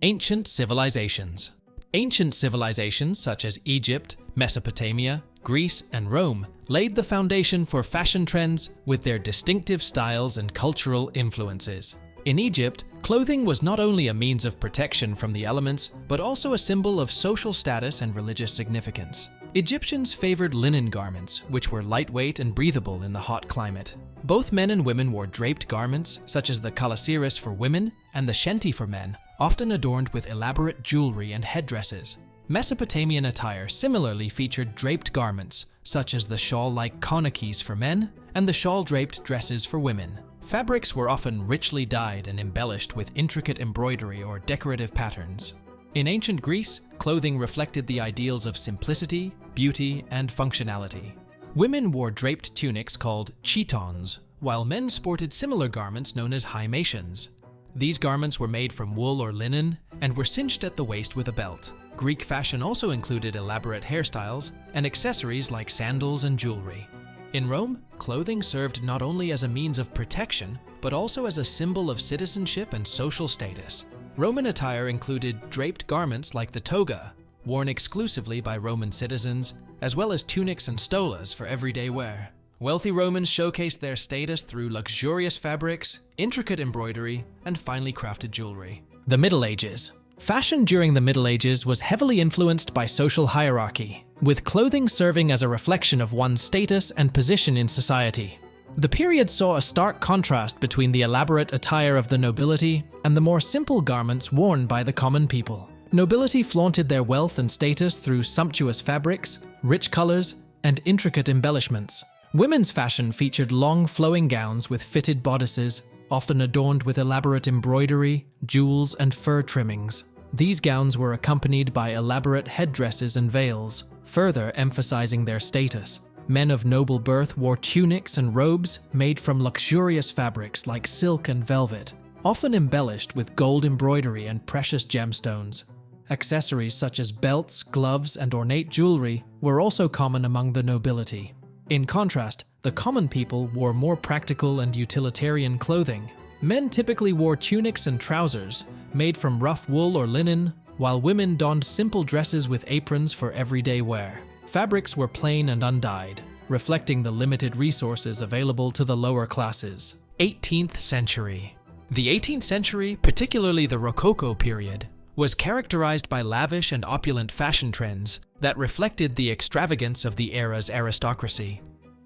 Ancient civilizations. Ancient civilizations such as Egypt, Mesopotamia, Greece, and Rome laid the foundation for fashion trends with their distinctive styles and cultural influences. In Egypt, clothing was not only a means of protection from the elements, but also a symbol of social status and religious significance. Egyptians favored linen garments, which were lightweight and breathable in the hot climate. Both men and women wore draped garments, such as the kalasiris for women and the shenti for men, often adorned with elaborate jewelry and headdresses. Mesopotamian attire similarly featured draped garments, such as the shawl-like konakis for men and the shawl-draped dresses for women. Fabrics were often richly dyed and embellished with intricate embroidery or decorative patterns. In ancient Greece, clothing reflected the ideals of simplicity, beauty, and functionality. Women wore draped tunics called chitons, while men sported similar garments known as hymatians. These garments were made from wool or linen and were cinched at the waist with a belt. Greek fashion also included elaborate hairstyles and accessories like sandals and jewelry. In Rome, clothing served not only as a means of protection, but also as a symbol of citizenship and social status. Roman attire included draped garments like the toga, worn exclusively by Roman citizens, as well as tunics and stolas for everyday wear. Wealthy Romans showcased their status through luxurious fabrics, intricate embroidery, and finely crafted jewelry. The Middle Ages. Fashion during the Middle Ages was heavily influenced by social hierarchy, with clothing serving as a reflection of one's status and position in society. The period saw a stark contrast between the elaborate attire of the nobility and the more simple garments worn by the common people. Nobility flaunted their wealth and status through sumptuous fabrics, rich colors, and intricate embellishments. Women's fashion featured long flowing gowns with fitted bodices, often adorned with elaborate embroidery, jewels, and fur trimmings. These gowns were accompanied by elaborate headdresses and veils, further emphasizing their status. Men of noble birth wore tunics and robes made from luxurious fabrics like silk and velvet, often embellished with gold embroidery and precious gemstones. Accessories such as belts, gloves, and ornate jewelry were also common among the nobility. In contrast, the common people wore more practical and utilitarian clothing. Men typically wore tunics and trousers, made from rough wool or linen, while women donned simple dresses with aprons for everyday wear. Fabrics were plain and undyed, reflecting the limited resources available to the lower classes. 18th century. The 18th century, particularly the Rococo period, was characterized by lavish and opulent fashion trends that reflected the extravagance of the era's aristocracy.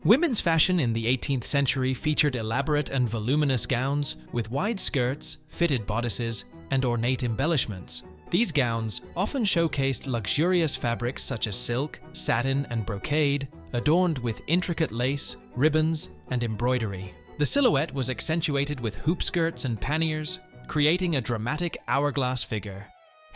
Women's fashion in the 18th century featured elaborate and voluminous gowns with wide skirts, fitted bodices, and ornate embellishments. These gowns often showcased luxurious fabrics such as silk, satin, and brocade, adorned with intricate lace, ribbons, and embroidery. The silhouette was accentuated with hoop skirts and panniers, creating a dramatic hourglass figure.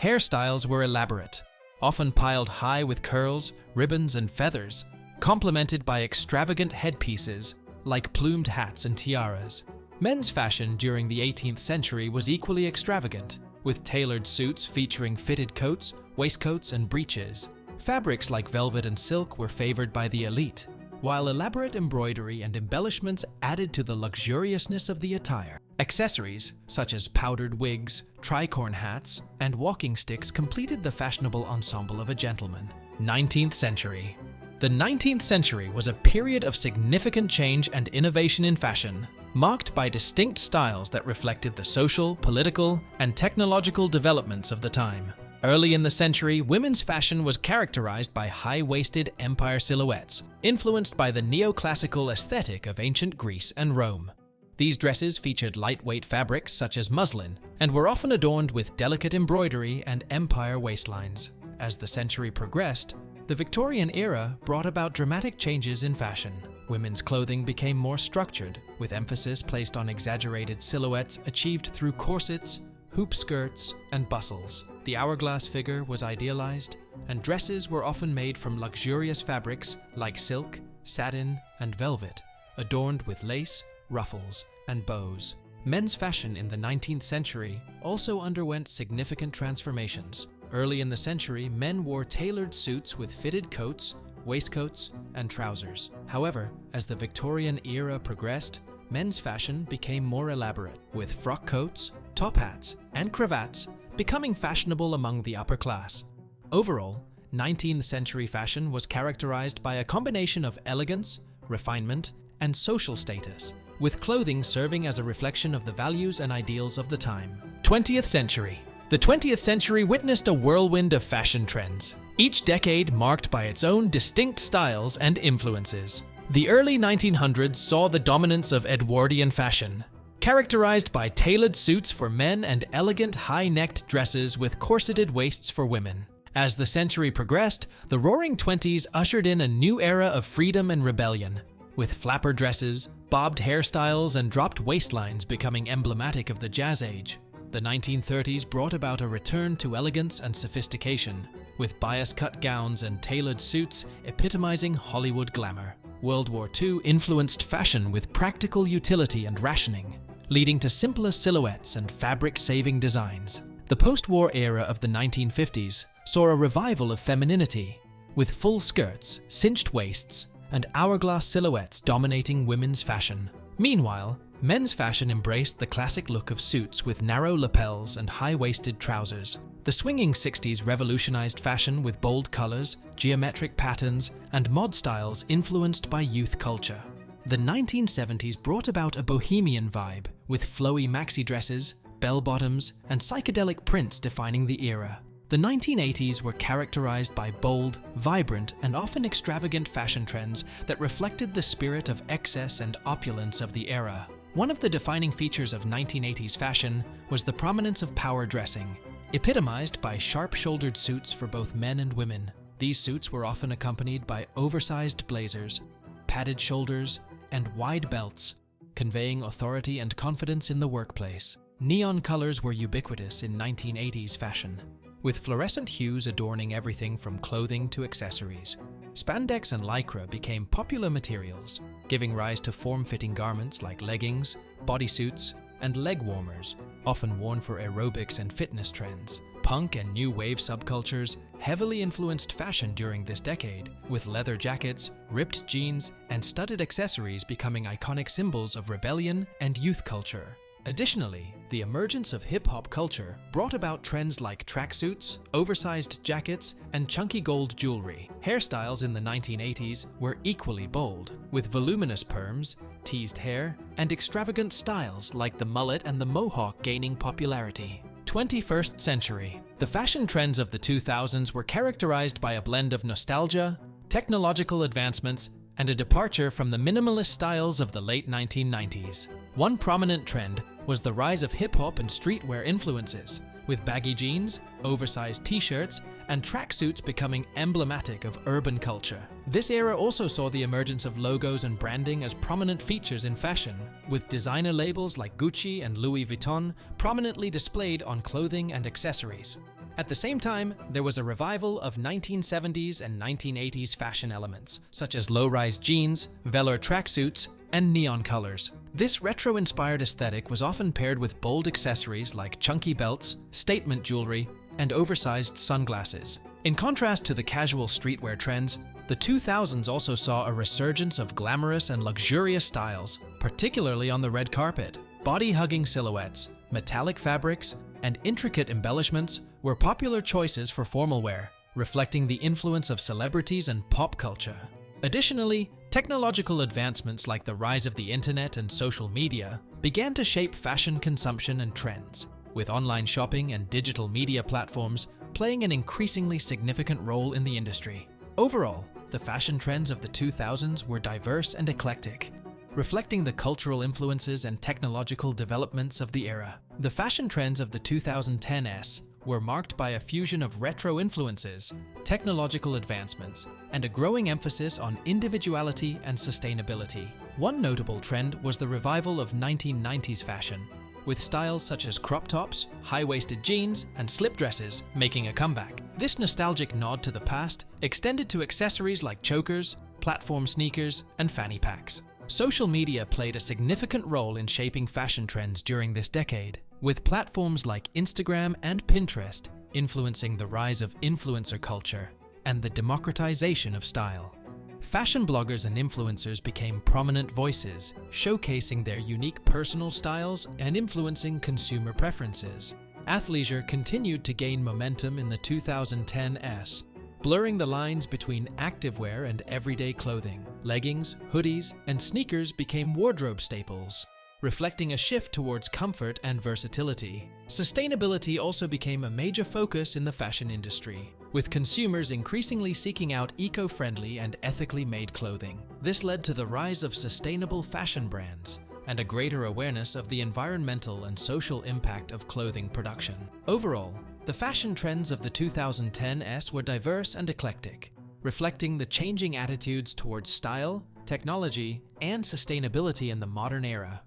Hairstyles were elaborate, often piled high with curls, ribbons, and feathers, complemented by extravagant headpieces like plumed hats and tiaras. Men's fashion during the 18th century was equally extravagant, with tailored suits featuring fitted coats, waistcoats, and breeches. Fabrics like velvet and silk were favored by the elite, while elaborate embroidery and embellishments added to the luxuriousness of the attire. Accessories, such as powdered wigs, tricorn hats, and walking sticks completed the fashionable ensemble of a gentleman. 19th century. The 19th century was a period of significant change and innovation in fashion, marked by distinct styles that reflected the social, political, and technological developments of the time. Early in the century, women's fashion was characterized by high-waisted empire silhouettes, influenced by the neoclassical aesthetic of ancient Greece and Rome. These dresses featured lightweight fabrics such as muslin, and were often adorned with delicate embroidery and empire waistlines. As the century progressed, the Victorian era brought about dramatic changes in fashion. Women's clothing became more structured, with emphasis placed on exaggerated silhouettes achieved through corsets, hoop skirts, and bustles. The hourglass figure was idealized, and dresses were often made from luxurious fabrics like silk, satin, and velvet, adorned with lace, ruffles, and bows. Men's fashion in the 19th century also underwent significant transformations. Early in the century, men wore tailored suits with fitted coats, waistcoats, and trousers. However, as the Victorian era progressed, men's fashion became more elaborate, with frock coats, top hats, and cravats becoming fashionable among the upper class. Overall, 19th century fashion was characterized by a combination of elegance, refinement, and social status, with clothing serving as a reflection of the values and ideals of the time. 20th century. The 20th century witnessed a whirlwind of fashion trends, each decade marked by its own distinct styles and influences. The early 1900s saw the dominance of Edwardian fashion, characterized by tailored suits for men and elegant high-necked dresses with corseted waists for women. As the century progressed, the Roaring Twenties ushered in a new era of freedom and rebellion, with flapper dresses, bobbed hairstyles, and dropped waistlines becoming emblematic of the Jazz Age. The 1930s brought about a return to elegance and sophistication, with bias-cut gowns and tailored suits epitomizing Hollywood glamour. World War II influenced fashion with practical utility and rationing, leading to simpler silhouettes and fabric-saving designs. The post-war era of the 1950s saw a revival of femininity, with full skirts, cinched waists, and hourglass silhouettes dominating women's fashion. Meanwhile, men's fashion embraced the classic look of suits with narrow lapels and high-waisted trousers. The swinging 60s revolutionized fashion with bold colors, geometric patterns, and mod styles influenced by youth culture. The 1970s brought about a bohemian vibe, with flowy maxi dresses, bell-bottoms, and psychedelic prints defining the era. The 1980s were characterized by bold, vibrant, and often extravagant fashion trends that reflected the spirit of excess and opulence of the era. One of the defining features of 1980s fashion was the prominence of power dressing, epitomized by sharp-shouldered suits for both men and women. These suits were often accompanied by oversized blazers, padded shoulders, and wide belts, conveying authority and confidence in the workplace. Neon colors were ubiquitous in 1980s fashion, with fluorescent hues adorning everything from clothing to accessories. Spandex and lycra became popular materials, giving rise to form-fitting garments like leggings, bodysuits, and leg warmers, often worn for aerobics and fitness trends. Punk and new wave subcultures heavily influenced fashion during this decade, with leather jackets, ripped jeans, and studded accessories becoming iconic symbols of rebellion and youth culture. Additionally, the emergence of hip-hop culture brought about trends like tracksuits, oversized jackets, and chunky gold jewelry. Hairstyles in the 1980s were equally bold, with voluminous perms, teased hair, and extravagant styles like the mullet and the mohawk gaining popularity. 21st century. The fashion trends of the 2000s were characterized by a blend of nostalgia, technological advancements, and a departure from the minimalist styles of the late 1990s. One prominent trend was the rise of hip-hop and streetwear influences, with baggy jeans, oversized t-shirts, and tracksuits becoming emblematic of urban culture. This era also saw the emergence of logos and branding as prominent features in fashion, with designer labels like Gucci and Louis Vuitton prominently displayed on clothing and accessories. At the same time, there was a revival of 1970s and 1980s fashion elements, such as low-rise jeans, velour tracksuits, and neon colors. This retro-inspired aesthetic was often paired with bold accessories like chunky belts, statement jewelry, and oversized sunglasses. In contrast to the casual streetwear trends, the 2000s also saw a resurgence of glamorous and luxurious styles, particularly on the red carpet. Body-hugging silhouettes, metallic fabrics, and intricate embellishments were popular choices for formal wear, reflecting the influence of celebrities and pop culture. Additionally, technological advancements like the rise of the internet and social media began to shape fashion consumption and trends, with online shopping and digital media platforms playing an increasingly significant role in the industry. Overall, the fashion trends of the 2000s were diverse and eclectic, reflecting the cultural influences and technological developments of the era. The fashion trends of the 2010s were marked by a fusion of retro influences, technological advancements, and a growing emphasis on individuality and sustainability. One notable trend was the revival of 1990s fashion, with styles such as crop tops, high-waisted jeans, and slip dresses making a comeback. This nostalgic nod to the past extended to accessories like chokers, platform sneakers, and fanny packs. Social media played a significant role in shaping fashion trends during this decade, with platforms like Instagram and Pinterest influencing the rise of influencer culture and the democratization of style. Fashion bloggers and influencers became prominent voices, showcasing their unique personal styles and influencing consumer preferences. Athleisure continued to gain momentum in the 2010s, blurring the lines between activewear and everyday clothing. Leggings, hoodies, and sneakers became wardrobe staples, reflecting a shift towards comfort and versatility. Sustainability also became a major focus in the fashion industry, with consumers increasingly seeking out eco-friendly and ethically made clothing. This led to the rise of sustainable fashion brands and a greater awareness of the environmental and social impact of clothing production. Overall, the fashion trends of the 2010s were diverse and eclectic, reflecting the changing attitudes towards style, technology, and sustainability in the modern era.